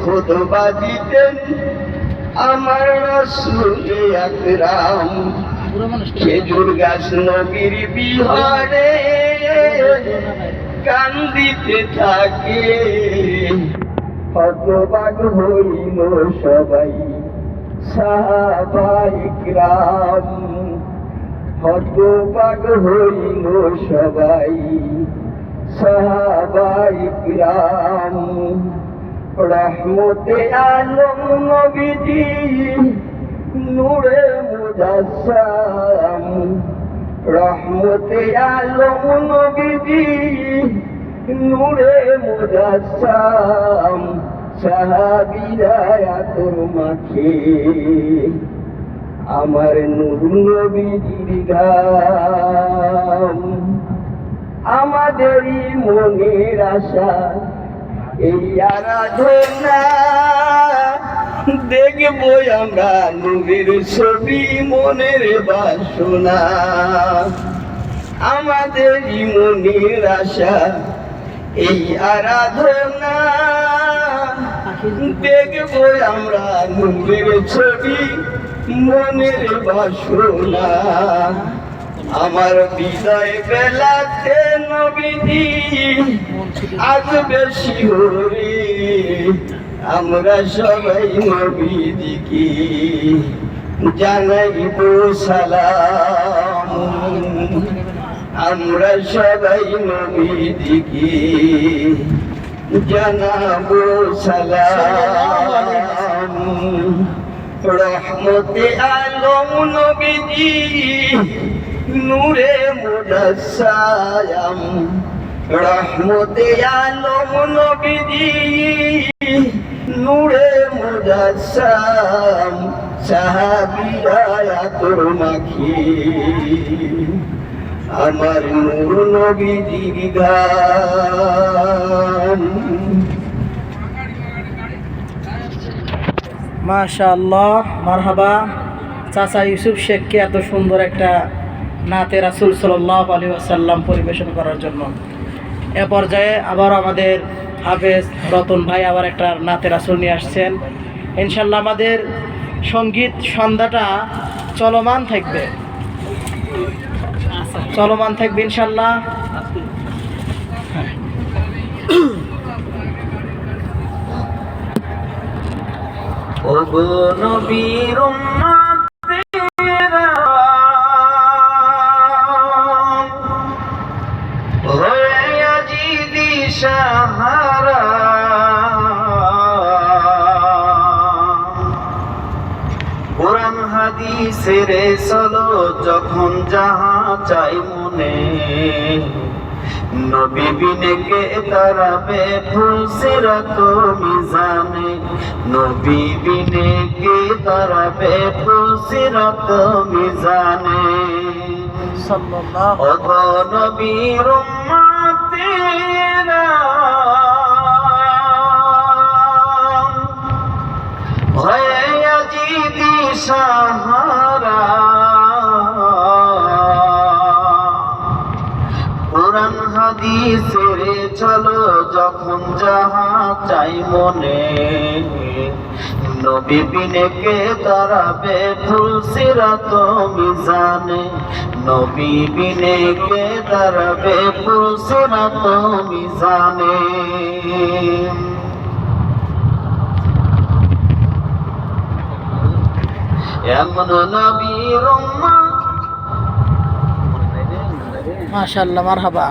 খুতবা দিতেন আমার রাসূল আকরাম। খেজুর গাছ নবীর বিহারে কান্দিতে থাকে, হতবাক হইল সবাই সাহাবায়ে কিরাম। হতবাক হইল সবাই সাহাবায়ে কিরাম। রহমতে আলম নবীজি নূরে মুজাসসাম। রহমতে আলম নবীজি নূরে মুজাসসাম। সাহাবীরা আতর মাখে আমার নূর নবীজির ঘাম। আমাদেরই মনের আশা এই আরাধনা, দেখবো আমরা নবীর ছবি মনের বাসনা। আমাদেরই মনের আশা এই আরাধনা, দেখবো আমরা নবীর ছবি মনের বাসনা। আমার বিদায় বেলাতে নবীজি আসবে শিহরে, আমরা সবাই নবীজিকে জানাইব সালাম। আমরা সবাই নবীজিকে জানাবো সালাম। রহমতে আলম নবীজি নূরে মুজাসসাম। রহমতে আলম নবীজি নূরে মুজাসসাম। সাহাবীরা আতর মাখে আমার নূর নবীজির ঘাম। মাশাআল্লাহ, মারহাবা। চাচা ইউসুফ শেখকে এত সুন্দর একটা নাতে রাসূল সাল্লাল্লাহু আলাইহি ওয়াসাল্লাম পরিবেশন করার জন্য। এ পর্যায়ে আবার আমাদের হাফেজ রতন ভাই আবার একটা নাতে রাসূল নিয়ে আসছেন। ইনশাআল্লাহ আমাদের সঙ্গীত সন্ধ্যাটা চলমান থাকবে ইনশাআল্লাহ। ওগো নবীর উম্মতেরা হয়ে আজি দিশাহারা, কোরআন হাদিসের চলো যখন যাহা চাই মনে, নবী বিনে কে তারাবে ফুলসিরাত মিজানে। নবী বিনে কে তারাবে ফুলসিরাত মিজানে। সাল্লাল্লাহু ওগো নবীর উম্মতেরা হয়ে আজি দিশাহারা, কোরআন হাদিসের চলো যখন যাহা চাই মনে, নবী বিনে কে তারাবে ফুলসিরাত মিজানে। নবী বিনে কে তারাবে ফুলসিরাত মিজানে। এমন নবীর উম্মত। মাশাআল্লাহ, মারহাবা।